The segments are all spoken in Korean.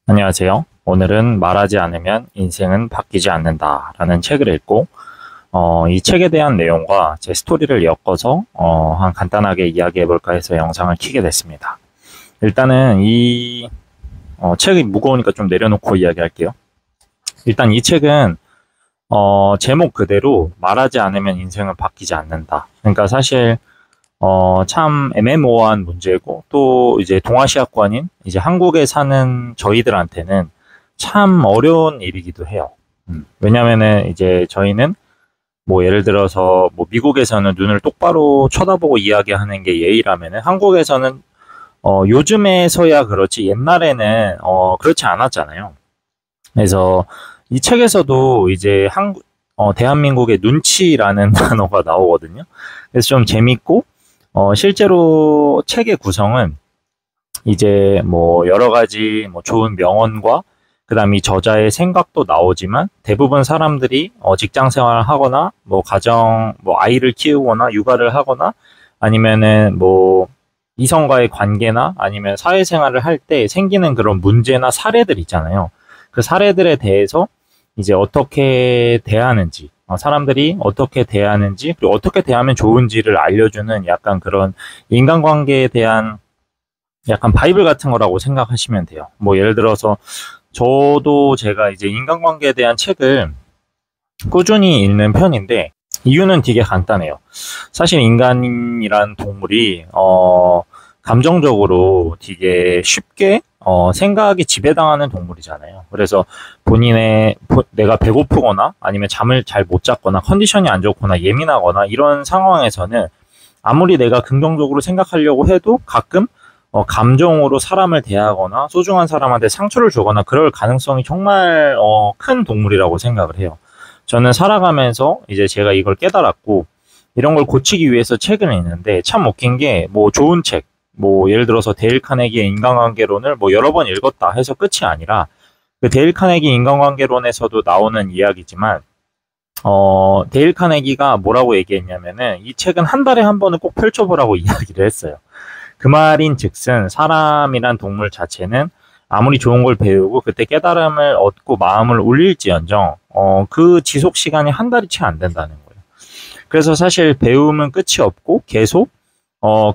안녕하세요. 오늘은 말하지 않으면 인생은 바뀌지 않는다라는 책을 읽고 이 책에 대한 내용과 제 스토리를 엮어서 간단하게 이야기해 볼까 해서 영상을 켜게 됐습니다. 일단은 이 책이 무거우니까 좀 내려놓고 이야기할게요. 일단 이 책은 제목 그대로 말하지 않으면 인생은 바뀌지 않는다. 그러니까 사실 참 애매모호한 문제고 또 이제 동아시아권인 이제 한국에 사는 저희들한테는 참 어려운 일이기도 해요. 왜냐면은 이제 저희는 뭐 예를 들어서 뭐 미국에서는 눈을 똑바로 쳐다보고 이야기하는 게 예의라면은 한국에서는 요즘에서야 그렇지 옛날에는 그렇지 않았잖아요. 그래서 이 책에서도 이제 대한민국의 눈치라는 단어가 나오거든요. 그래서 좀 재밌고 실제로 책의 구성은 이제 뭐 여러 가지 뭐 좋은 명언과 그다음 이 저자의 생각도 나오지만 대부분 사람들이 직장 생활을 하거나 뭐 가정 뭐 아이를 키우거나 육아를 하거나 아니면은 뭐 이성과의 관계나 아니면 사회생활을 할 때 생기는 그런 문제나 사례들 있잖아요. 그 사례들에 대해서 이제 어떻게 대하는지 사람들이 어떻게 대하는지 그리고 어떻게 대하면 좋은지를 알려주는 약간 그런 인간관계에 대한 약간 바이블 같은 거라고 생각하시면 돼요. 뭐 예를 들어서 저도 제가 이제 인간관계에 대한 책을 꾸준히 읽는 편인데 이유는 되게 간단해요. 사실 인간이란 동물이 감정적으로 되게 쉽게 생각이 지배당하는 동물이잖아요. 그래서 내가 배고프거나 아니면 잠을 잘 못 잤거나 컨디션이 안 좋거나 예민하거나 이런 상황에서는 아무리 내가 긍정적으로 생각하려고 해도 가끔 감정으로 사람을 대하거나 소중한 사람한테 상처를 주거나 그럴 가능성이 정말 큰 동물이라고 생각을 해요. 저는 살아가면서 이제 제가 이걸 깨달았고 이런 걸 고치기 위해서 책을 읽는데 참 웃긴 게 뭐 좋은 책, 뭐 예를 들어서 데일 카네기의 인간관계론을 뭐 여러 번 읽었다 해서 끝이 아니라 그 데일 카네기 인간관계론에서도 나오는 이야기지만 데일 카네기가 뭐라고 얘기했냐면은 이 책은 한 달에 한 번은 꼭 펼쳐보라고 이야기를 했어요. 그 말인 즉슨 사람이란 동물 자체는 아무리 좋은 걸 배우고 그때 깨달음을 얻고 마음을 울릴지언정 그 지속 시간이 한 달이 채 안 된다는 거예요. 그래서 사실 배움은 끝이 없고 계속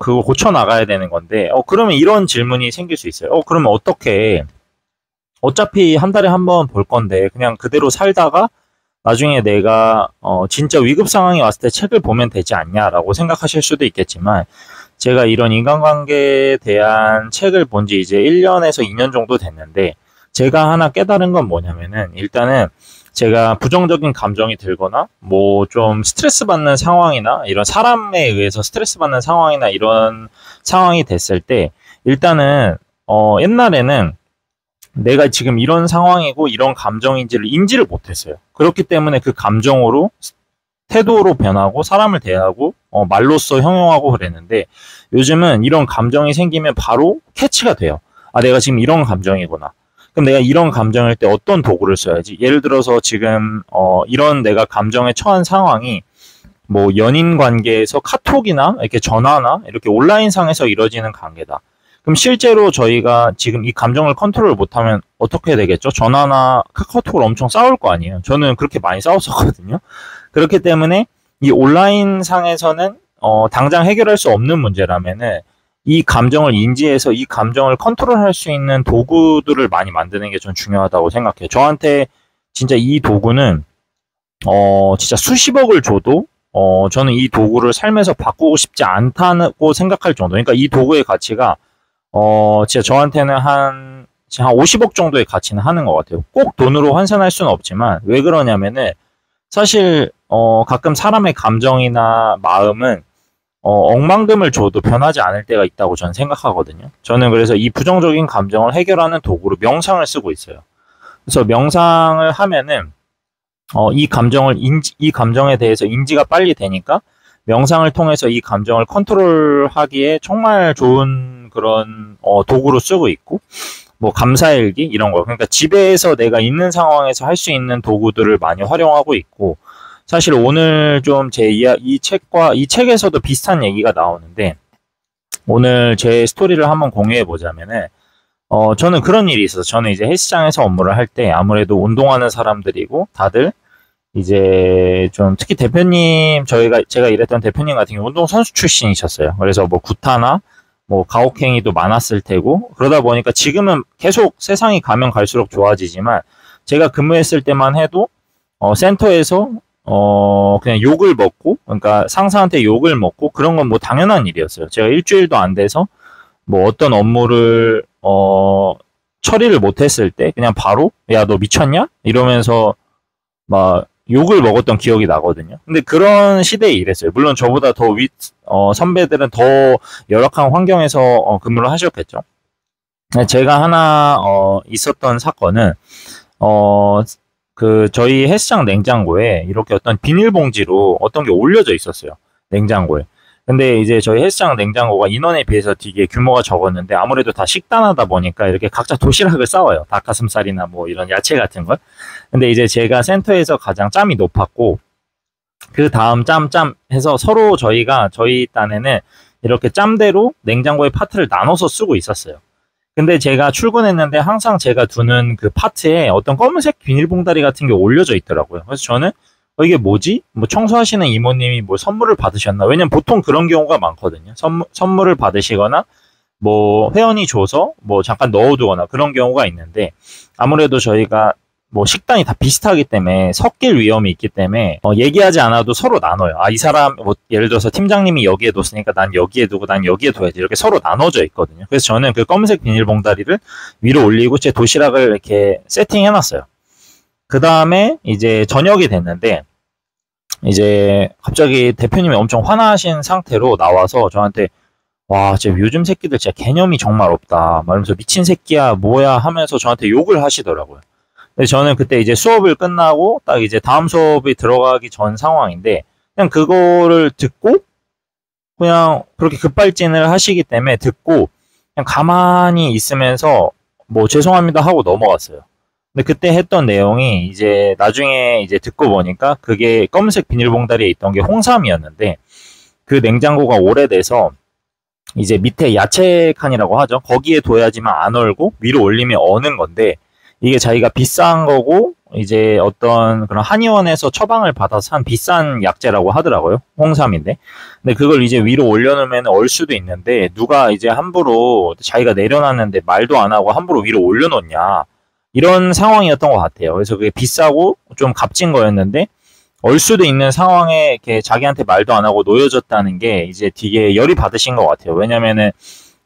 그거 고쳐 나가야 되는 건데 그러면 이런 질문이 생길 수 있어요. 그러면 어떻게 어차피 한 달에 한 번 볼 건데 그냥 그대로 살다가 나중에 내가 진짜 위급 상황이 왔을 때 책을 보면 되지 않냐라고 생각하실 수도 있겠지만 제가 이런 인간관계에 대한 책을 본지 이제 1년에서 2년 정도 됐는데 제가 하나 깨달은 건 뭐냐면은 일단은 제가 부정적인 감정이 들거나 뭐 좀 스트레스 받는 상황이나 이런 사람에 의해서 스트레스 받는 상황이나 이런 상황이 됐을 때 일단은 옛날에는 내가 지금 이런 상황이고 이런 감정인지를 인지를 못했어요. 그렇기 때문에 그 감정으로 태도로 변하고 사람을 대하고 말로써 형용하고 그랬는데 요즘은 이런 감정이 생기면 바로 캐치가 돼요. 아, 내가 지금 이런 감정이구나. 그럼 내가 이런 감정일 때 어떤 도구를 써야지? 예를 들어서 지금 이런 내가 감정에 처한 상황이 뭐 연인 관계에서 카톡이나 이렇게 전화나 이렇게 온라인상에서 이루어지는 관계다. 그럼 실제로 저희가 지금 이 감정을 컨트롤 못하면 어떻게 되겠죠? 전화나 카카오톡을 엄청 싸울 거 아니에요. 저는 그렇게 많이 싸웠었거든요. 그렇기 때문에 이 온라인 상에서는 당장 해결할 수 없는 문제라면은 이 감정을 인지해서 이 감정을 컨트롤할 수 있는 도구들을 많이 만드는 게 전 중요하다고 생각해요. 저한테 진짜 이 도구는 진짜 수십억을 줘도 저는 이 도구를 삶에서 바꾸고 싶지 않다고 생각할 정도. 그러니까 이 도구의 가치가 진짜 저한테는 한 50억 정도의 가치는 하는 것 같아요. 꼭 돈으로 환산할 수는 없지만 왜 그러냐면은 사실 가끔 사람의 감정이나 마음은 억만금을 줘도 변하지 않을 때가 있다고 저는 생각하거든요. 저는 그래서 이 부정적인 감정을 해결하는 도구로 명상을 쓰고 있어요. 그래서 명상을 하면은 이 감정에 대해서 인지가 빨리 되니까 명상을 통해서 이 감정을 컨트롤하기에 정말 좋은 그런 도구로 쓰고 있고 뭐 감사일기 이런 거 그러니까 집에서 내가 있는 상황에서 할 수 있는 도구들을 많이 활용하고 있고 사실 오늘 좀 이 책에서도 비슷한 얘기가 나오는데 오늘 제 스토리를 한번 공유해 보자면은 저는 그런 일이 있어서 저는 이제 헬스장에서 업무를 할 때 아무래도 운동하는 사람들이고 다들 이제 좀 특히 대표님 제가 일했던 대표님 같은 경우 운동 선수 출신이셨어요. 그래서 뭐 구타나 뭐 가혹행위도 많았을 테고 그러다 보니까 지금은 계속 세상이 가면 갈수록 좋아지지만 제가 근무했을 때만 해도 센터에서 그냥 욕을 먹고 그러니까 상사한테 욕을 먹고 그런 건 뭐 당연한 일이었어요. 제가 일주일도 안 돼서 뭐 어떤 업무를 처리를 못했을 때 그냥 바로 야 너 미쳤냐? 이러면서 막 욕을 먹었던 기억이 나거든요. 근데 그런 시대에 일했어요. 물론 저보다 더 선배들은 더 열악한 환경에서 근무를 하셨겠죠. 제가 하나 있었던 사건은 저희 헬스장 냉장고에 이렇게 어떤 비닐봉지로 어떤 게 올려져 있었어요. 냉장고에. 근데 이제 저희 헬스장 냉장고가 인원에 비해서 되게 규모가 적었는데 아무래도 다 식단하다 보니까 이렇게 각자 도시락을 싸워요. 닭가슴살이나 뭐 이런 야채 같은 걸. 근데 이제 제가 센터에서 가장 짬이 높았고 그 다음 짬 해서 서로 저희 딴에는 이렇게 짬대로 냉장고의 파트를 나눠서 쓰고 있었어요. 근데 제가 출근했는데 항상 제가 두는 그 파트에 어떤 검은색 비닐봉다리 같은 게 올려져 있더라고요. 그래서 저는 이게 뭐지? 뭐 청소하시는 이모님이 뭐 선물을 받으셨나? 왜냐면 보통 그런 경우가 많거든요. 선물을 받으시거나 뭐 회원이 줘서 뭐 잠깐 넣어두거나 그런 경우가 있는데 아무래도 저희가 뭐 식단이 다 비슷하기 때문에 섞일 위험이 있기 때문에 얘기하지 않아도 서로 나눠요. 이 사람 뭐 예를 들어서 팀장님이 여기에 뒀으니까 난 여기에 두고 난 여기에 둬야지 이렇게 서로 나눠져 있거든요. 그래서 저는 그 검은색 비닐봉다리를 위로 올리고 제 도시락을 이렇게 세팅해놨어요. 그 다음에 이제 저녁이 됐는데 이제 갑자기 대표님이 엄청 화나신 상태로 나와서 저한테 와, 진짜 요즘 새끼들 진짜 개념이 정말 없다. 말하면서 미친 새끼야, 뭐야 하면서 저한테 욕을 하시더라고요. 근데 저는 그때 이제 수업을 끝나고 딱 이제 다음 수업이 들어가기 전 상황인데 그냥 그거를 듣고 그냥 그렇게 급발진을 하시기 때문에 듣고 그냥 가만히 있으면서 뭐 죄송합니다 하고 넘어갔어요. 근데 그때 했던 내용이 이제 나중에 이제 듣고 보니까 그게 검은색 비닐봉다리에 있던 게 홍삼이었는데 그 냉장고가 오래돼서 이제 밑에 야채 칸이라고 하죠. 거기에 둬야지만 안 얼고 위로 올리면 어는 건데 이게 자기가 비싼 거고 이제 어떤 그런 한의원에서 처방을 받아서 한 비싼 약재라고 하더라고요. 홍삼인데. 근데 그걸 이제 위로 올려놓으면 얼 수도 있는데 누가 이제 함부로 자기가 내려놨는데 말도 안 하고 함부로 위로 올려놓냐. 이런 상황이었던 것 같아요. 그래서 그게 비싸고 좀 값진 거였는데 얼 수도 있는 상황에 이렇게 자기한테 말도 안 하고 놓여졌다는 게 이제 되게 열이 받으신 것 같아요. 왜냐면은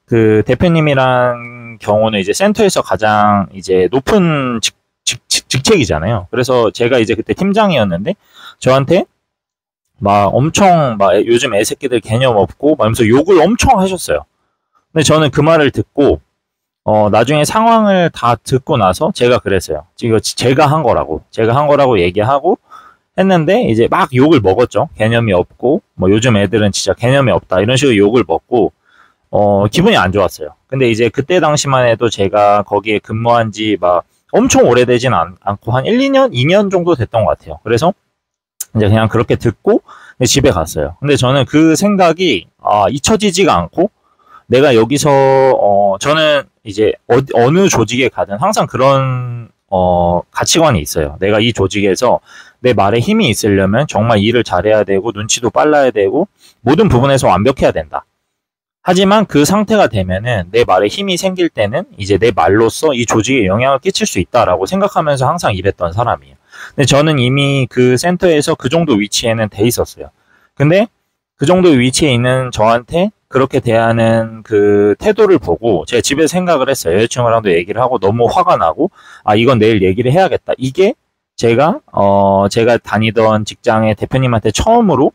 그 대표님이란 경우는 이제 센터에서 가장 이제 높은 직책이잖아요. 그래서 제가 이제 그때 팀장이었는데 저한테 막 엄청 막 요즘 애새끼들 개념 없고 말면서 욕을 엄청 하셨어요. 근데 저는 그 말을 듣고 나중에 상황을 다 듣고 나서 제가 그랬어요. 이거 제가 한 거라고 얘기하고 했는데 이제 막 욕을 먹었죠. 개념이 없고 뭐 요즘 애들은 진짜 개념이 없다 이런 식으로 욕을 먹고 기분이 안 좋았어요. 근데 이제 그때 당시만 해도 제가 거기에 근무한 지 막 엄청 오래되진 않고 한 1, 2년, 2년 정도 됐던 것 같아요. 그래서 이제 그냥 그렇게 듣고 집에 갔어요. 근데 저는 그 생각이 잊혀지지가 않고 내가 여기서 저는 이제 어느 조직에 가든 항상 그런 가치관이 있어요. 내가 이 조직에서 내 말에 힘이 있으려면 정말 일을 잘해야 되고 눈치도 빨라야 되고 모든 부분에서 완벽해야 된다. 하지만 그 상태가 되면은 내 말에 힘이 생길 때는 이제 내 말로써 이 조직에 영향을 끼칠 수 있다라고 생각하면서 항상 일했던 사람이에요. 근데 저는 이미 그 센터에서 그 정도 위치에는 돼 있었어요. 근데 그 정도 위치에 있는 저한테 그렇게 대하는 그 태도를 보고 제가 집에서 생각을 했어요. 여자친구랑도 얘기를 하고 너무 화가 나고 이건 내일 얘기를 해야겠다. 이게 제가 다니던 직장의 대표님한테 처음으로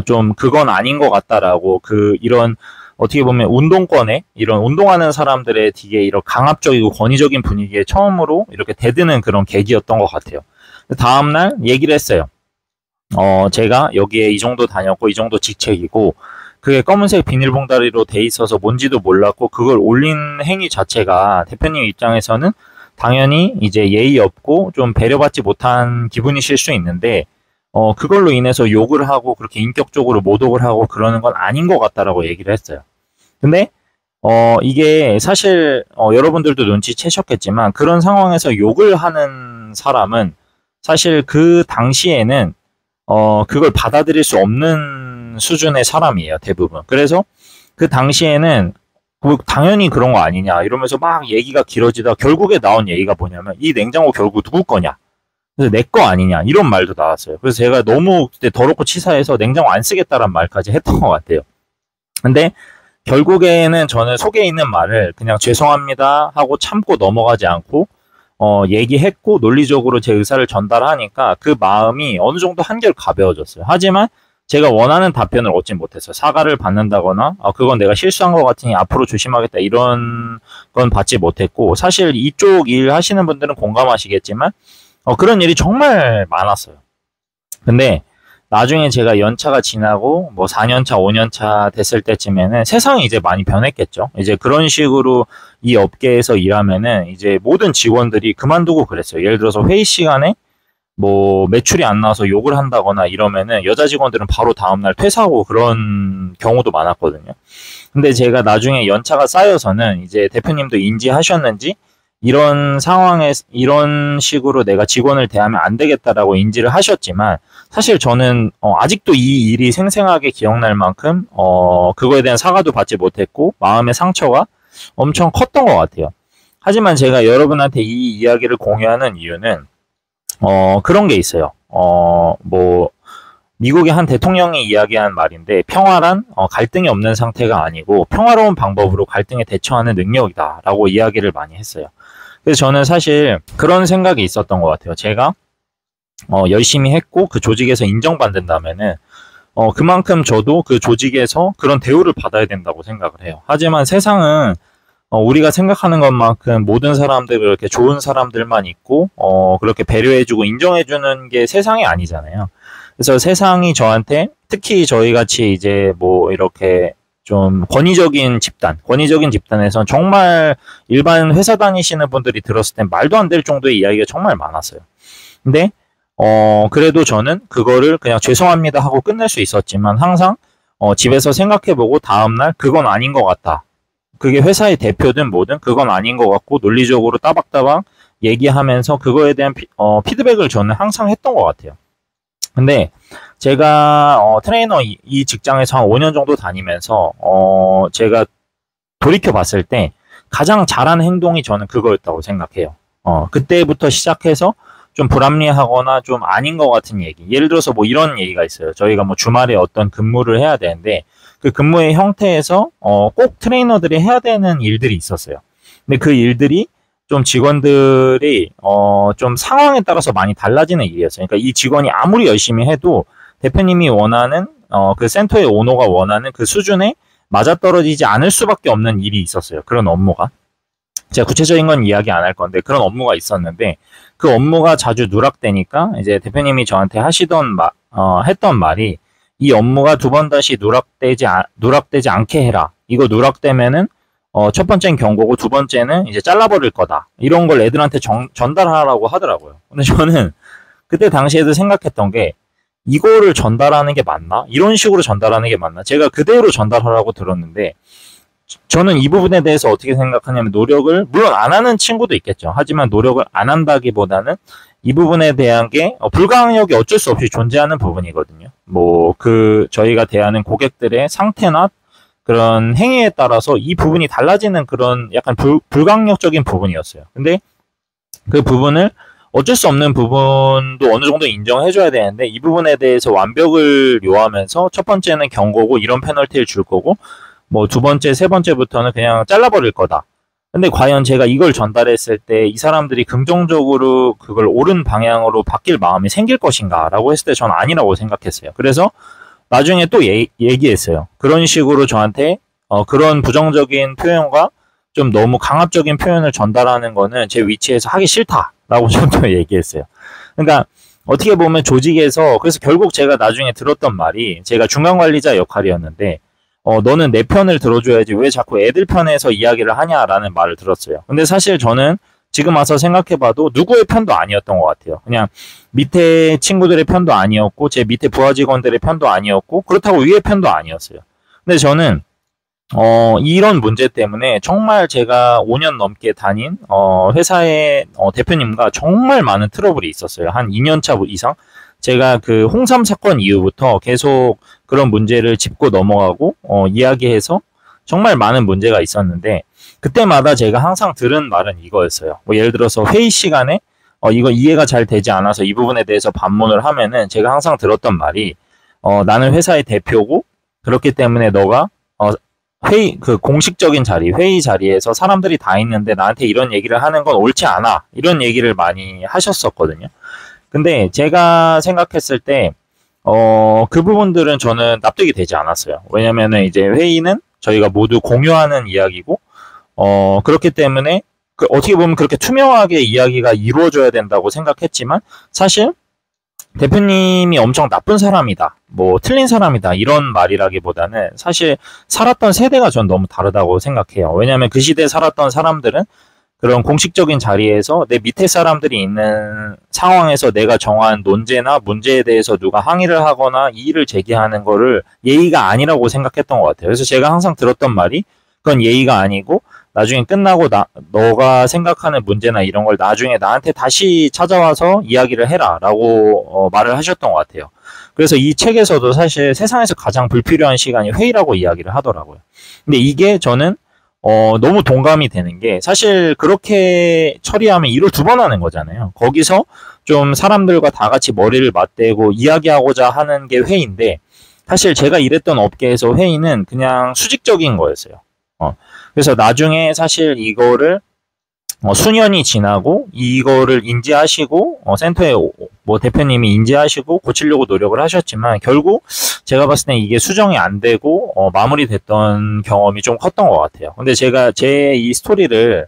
좀 그건 아닌 것 같다라고 이런 어떻게 보면 운동권에 이런 운동하는 사람들의 되게 이런 강압적이고 권위적인 분위기에 처음으로 이렇게 대드는 그런 계기였던 것 같아요. 다음날 얘기를 했어요. 제가 여기에 이 정도 다녔고 이 정도 직책이고 그게 검은색 비닐봉다리로 돼 있어서 뭔지도 몰랐고 그걸 올린 행위 자체가 대표님 입장에서는 당연히 이제 예의 없고 좀 배려받지 못한 기분이실 수 있는데 그걸로 인해서 욕을 하고 그렇게 인격적으로 모독을 하고 그러는 건 아닌 것 같다라고 얘기를 했어요. 근데 이게 사실, 여러분들도 눈치채셨겠지만, 그런 상황에서 욕을 하는 사람은 사실 그 당시에는, 그걸 받아들일 수 없는 수준의 사람이에요, 대부분. 그래서 그 당시에는, 당연히 그런 거 아니냐, 이러면서 막 얘기가 길어지다 결국에 나온 얘기가 뭐냐면, 이 냉장고 결국 누구 거냐? 그래서 내 거 아니냐, 이런 말도 나왔어요. 그래서 제가 너무 그때 더럽고 치사해서 냉장고 안 쓰겠다란 말까지 했던 것 같아요. 근데, 결국에는 저는 속에 있는 말을 그냥 죄송합니다 하고 참고 넘어가지 않고 얘기했고 논리적으로 제 의사를 전달하니까 그 마음이 어느 정도 한결 가벼워졌어요. 하지만 제가 원하는 답변을 얻지 못했어요. 사과를 받는다거나 그건 내가 실수한 것 같으니 앞으로 조심하겠다 이런 건 받지 못했고 사실 이쪽 일 하시는 분들은 공감하시겠지만 그런 일이 정말 많았어요. 근데 나중에 제가 연차가 지나고 뭐 4년차, 5년차 됐을 때쯤에는 세상이 이제 많이 변했겠죠. 이제 그런 식으로 이 업계에서 일하면은 이제 모든 직원들이 그만두고 그랬어요. 예를 들어서 회의 시간에 뭐 매출이 안 나와서 욕을 한다거나 이러면은 여자 직원들은 바로 다음날 퇴사하고 그런 경우도 많았거든요. 근데 제가 나중에 연차가 쌓여서는 이제 대표님도 인지하셨는지 이런 상황에 이런 식으로 내가 직원을 대하면 안 되겠다라고 인지를 하셨지만 사실 저는 아직도 이 일이 생생하게 기억날 만큼 그거에 대한 사과도 받지 못했고 마음의 상처가 엄청 컸던 것 같아요. 하지만 제가 여러분한테 이 이야기를 공유하는 이유는 그런 게 있어요. 뭐 미국의 한 대통령이 이야기한 말인데 평화란 갈등이 없는 상태가 아니고 평화로운 방법으로 갈등에 대처하는 능력이다라고 이야기를 많이 했어요. 그래서 저는 사실 그런 생각이 있었던 것 같아요. 제가 열심히 했고 그 조직에서 인정받는다면은 그만큼 저도 그 조직에서 그런 대우를 받아야 된다고 생각을 해요. 하지만 세상은 우리가 생각하는 것만큼 모든 사람들 그렇게 좋은 사람들만 있고 그렇게 배려해주고 인정해주는 게 세상이 아니잖아요. 그래서 세상이 저한테 특히 저희 같이 이제 뭐 이렇게 좀 권위적인 집단에선 정말 일반 회사 다니시는 분들이 들었을 땐 말도 안 될 정도의 이야기가 정말 많았어요. 근데 그래도 저는 그거를 그냥 죄송합니다 하고 끝낼 수 있었지만 항상 집에서 생각해보고 다음날 그건 아닌 것 같다. 그게 회사의 대표든 뭐든 그건 아닌 것 같고 논리적으로 따박따박 얘기하면서 그거에 대한 피드백을 저는 항상 했던 것 같아요. 근데 제가 트레이너 이 직장에서 한 5년 정도 다니면서 제가 돌이켜 봤을 때 가장 잘한 행동이 저는 그거였다고 생각해요. 그때부터 시작해서 좀 불합리하거나 좀 아닌 것 같은 얘기. 예를 들어서 뭐 이런 얘기가 있어요. 저희가 뭐 주말에 어떤 근무를 해야 되는데 그 근무의 형태에서 꼭 트레이너들이 해야 되는 일들이 있었어요. 근데 그 일들이 좀 직원들이 좀 상황에 따라서 많이 달라지는 일이었어요. 그러니까 이 직원이 아무리 열심히 해도 대표님이 원하는 그 센터의 오너가 원하는 그 수준에 맞아떨어지지 않을 수밖에 없는 일이 있었어요. 그런 업무가. 제가 구체적인 건 이야기 안 할 건데 그런 업무가 있었는데 그 업무가 자주 누락되니까 이제 대표님이 저한테 했던 말이 이 업무가 두 번 다시 누락되지 않게 해라. 이거 누락되면은 첫 번째는 경고고 두 번째는 이제 잘라버릴 거다. 이런 걸 애들한테 전달하라고 하더라고요. 근데 저는 그때 당시에도 생각했던 게 이거를 전달하는 게 맞나? 이런 식으로 전달하는 게 맞나? 제가 그대로 전달하라고 들었는데 저는 이 부분에 대해서 어떻게 생각하냐면 노력을 물론 안 하는 친구도 있겠죠. 하지만 노력을 안 한다기보다는 이 부분에 대한 게 불가항력이 어쩔 수 없이 존재하는 부분이거든요. 뭐 저희가 대하는 고객들의 상태나 그런 행위에 따라서 이 부분이 달라지는 그런 약간 불가항력적인 부분이었어요. 근데 그 부분을 어쩔 수 없는 부분도 어느 정도 인정해줘야 되는데 이 부분에 대해서 완벽을 요하면서 첫 번째는 경고고 이런 페널티를 줄 거고 뭐 두 번째, 세 번째부터는 그냥 잘라버릴 거다. 근데 과연 제가 이걸 전달했을 때 이 사람들이 긍정적으로 그걸 옳은 방향으로 바뀔 마음이 생길 것인가 라고 했을 때 저는 아니라고 생각했어요. 그래서 나중에 또 얘기했어요. 그런 식으로 저한테 그런 부정적인 표현과 좀 너무 강압적인 표현을 전달하는 거는 제 위치에서 하기 싫다라고 좀 더 얘기했어요. 그러니까 어떻게 보면 조직에서 그래서 결국 제가 나중에 들었던 말이 제가 중간관리자 역할이었는데 너는 내 편을 들어줘야지 왜 자꾸 애들 편에서 이야기를 하냐라는 말을 들었어요. 근데 사실 저는 지금 와서 생각해봐도 누구의 편도 아니었던 것 같아요. 그냥 밑에 친구들의 편도 아니었고 제 밑에 부하 직원들의 편도 아니었고 그렇다고 위의 편도 아니었어요. 근데 저는 이런 문제 때문에 정말 제가 5년 넘게 다닌, 회사의, 대표님과 정말 많은 트러블이 있었어요. 한 2년 차 이상? 제가 그 홍삼 사건 이후부터 계속 그런 문제를 짚고 넘어가고, 이야기해서 정말 많은 문제가 있었는데, 그때마다 제가 항상 들은 말은 이거였어요. 뭐 예를 들어서 회의 시간에, 이거 이해가 잘 되지 않아서 이 부분에 대해서 반문을 하면은 제가 항상 들었던 말이, 나는 회사의 대표고, 그렇기 때문에 너가, 그 공식적인 자리, 회의 자리에서 사람들이 다 있는데 나한테 이런 얘기를 하는 건 옳지 않아. 이런 얘기를 많이 하셨었거든요. 근데 제가 생각했을 때, 그 부분들은 저는 납득이 되지 않았어요. 왜냐면은 이제 회의는 저희가 모두 공유하는 이야기고, 그렇기 때문에 어떻게 보면 그렇게 투명하게 이야기가 이루어져야 된다고 생각했지만, 사실 대표님이 엄청 나쁜 사람이다, 뭐 틀린 사람이다 이런 말이라기보다는 사실 살았던 세대가 전 너무 다르다고 생각해요. 왜냐하면 그 시대에 살았던 사람들은 그런 공식적인 자리에서 내 밑에 사람들이 있는 상황에서 내가 정한 논제나 문제에 대해서 누가 항의를 하거나 이의를 제기하는 거를 예의가 아니라고 생각했던 것 같아요. 그래서 제가 항상 들었던 말이, 그건 예의가 아니고 나중에 끝나고 너가 생각하는 문제나 이런 걸 나중에 나한테 다시 찾아와서 이야기를 해라 라고 말을 하셨던 것 같아요. 그래서 이 책에서도 사실 세상에서 가장 불필요한 시간이 회의라고 이야기를 하더라고요. 근데 이게 저는 너무 동감이 되는 게, 사실 그렇게 처리하면 일을 2번 하는 거잖아요. 거기서 좀 사람들과 다 같이 머리를 맞대고 이야기하고자 하는 게 회의인데, 사실 제가 일했던 업계에서 회의는 그냥 수직적인 거였어요. 그래서 나중에 사실 이거를 수년이 지나고 이거를 인지하시고 센터에 뭐 대표님이 인지하시고 고치려고 노력을 하셨지만, 결국 제가 봤을 때 이게 수정이 안 되고 마무리됐던 경험이 좀 컸던 것 같아요. 근데 제가 제 이 스토리를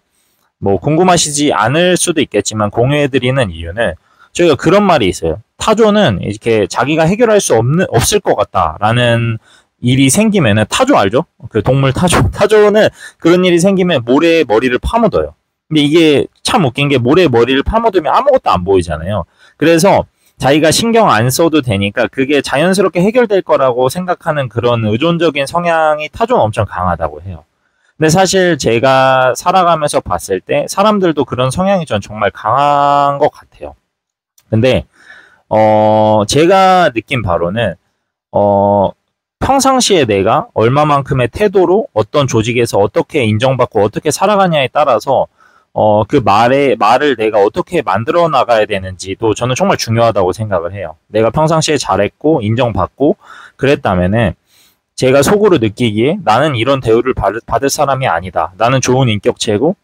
뭐 궁금하시지 않을 수도 있겠지만 공유해드리는 이유는, 저희가 그런 말이 있어요. 타조는 이렇게 자기가 해결할 수 없을 것 같다라는 일이 생기면은, 타조 알죠? 그 동물 타조. 타조는 그런 일이 생기면 모래에 머리를 파묻어요. 근데 이게 참 웃긴 게, 모래에 머리를 파묻으면 아무것도 안 보이잖아요. 그래서 자기가 신경 안 써도 되니까 그게 자연스럽게 해결될 거라고 생각하는 그런 의존적인 성향이 타조는 엄청 강하다고 해요. 근데 사실 제가 살아가면서 봤을 때 사람들도 그런 성향이 전 정말 강한 것 같아요. 근데 제가 느낀 바로는 평상시에 내가 얼마만큼의 태도로 어떤 조직에서 어떻게 인정받고 어떻게 살아가냐에 따라서 그 말을 내가 어떻게 만들어 나가야 되는지도 저는 정말 중요하다고 생각을 해요. 내가 평상시에 잘했고 인정받고 그랬다면은, 제가 속으로 느끼기에 나는 이런 대우를 받을 사람이 아니다. 나는 좋은 인격체고,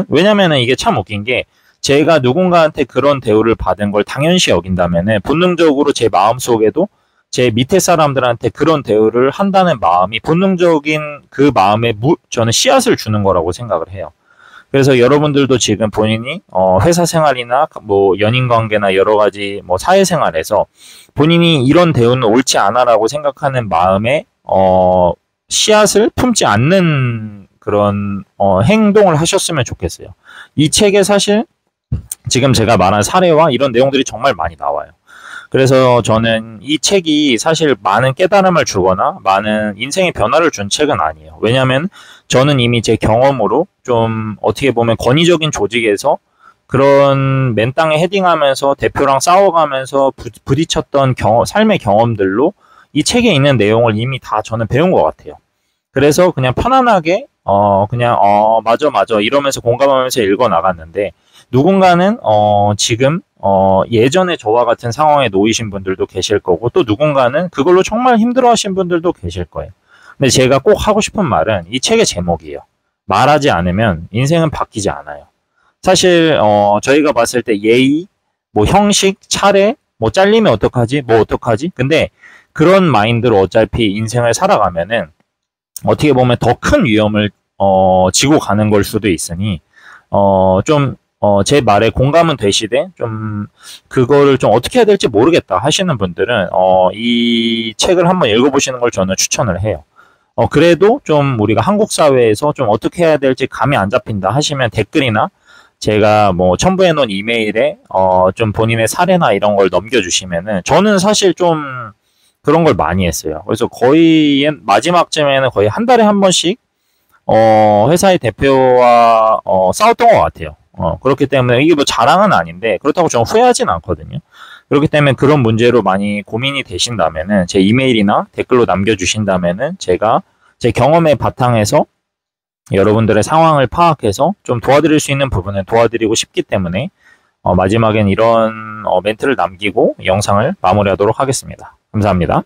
왜냐면은 이게 참 웃긴 게, 제가 누군가한테 그런 대우를 받은 걸 당연시 여긴다면은 본능적으로 제 마음속에도 제 밑에 사람들한테 그런 대우를 한다는 마음이, 본능적인 그 마음에 저는 씨앗을 주는 거라고 생각을 해요. 그래서 여러분들도 지금 본인이 회사 생활이나 뭐 연인 관계나 여러 가지 뭐 사회생활에서 본인이 이런 대우는 옳지 않아라고 생각하는 마음에 씨앗을 품지 않는 그런 행동을 하셨으면 좋겠어요. 이 책에 사실 지금 제가 말한 사례와 이런 내용들이 정말 많이 나와요. 그래서 저는 이 책이 사실 많은 깨달음을 주거나 많은 인생의 변화를 준 책은 아니에요. 왜냐하면 저는 이미 제 경험으로 좀 어떻게 보면 권위적인 조직에서 그런 맨 땅에 헤딩하면서 대표랑 싸워가면서 부딪혔던 삶의 경험들로 이 책에 있는 내용을 이미 다 저는 배운 것 같아요. 그래서 그냥 편안하게 맞아 이러면서 공감하면서 읽어 나갔는데, 누군가는 지금 예전에 저와 같은 상황에 놓이신 분들도 계실 거고, 또 누군가는 그걸로 정말 힘들어하신 분들도 계실 거예요. 근데 제가 꼭 하고 싶은 말은 이 책의 제목이에요. 말하지 않으면 인생은 바뀌지 않아요. 사실 저희가 봤을 때 예의, 뭐 형식, 차례, 뭐 잘리면 어떡하지, 뭐 어떡하지. 근데 그런 마인드로 어차피 인생을 살아가면은 어떻게 보면 더 큰 위험을 지고 가는 걸 수도 있으니 제 말에 공감은 되시되 좀 그거를 좀 어떻게 해야 될지 모르겠다 하시는 분들은 이 책을 한번 읽어보시는 걸 저는 추천을 해요. 그래도 좀 우리가 한국 사회에서 좀 어떻게 해야 될지 감이 안 잡힌다 하시면 댓글이나 제가 뭐 첨부해 놓은 이메일에 좀 본인의 사례나 이런 걸 넘겨주시면은, 저는 사실 좀 그런 걸 많이 했어요. 그래서 거의 마지막쯤에는 거의 한 달에 한 번씩 회사의 대표와 싸웠던 것 같아요. 그렇기 때문에 이게 뭐 자랑은 아닌데 그렇다고 저는 후회하진 않거든요. 그렇기 때문에 그런 문제로 많이 고민이 되신다면은 제 이메일이나 댓글로 남겨주신다면은 제가 제 경험의 바탕에서 여러분들의 상황을 파악해서 좀 도와드릴 수 있는 부분은 도와드리고 싶기 때문에 마지막엔 이런 멘트를 남기고 영상을 마무리하도록 하겠습니다. 감사합니다.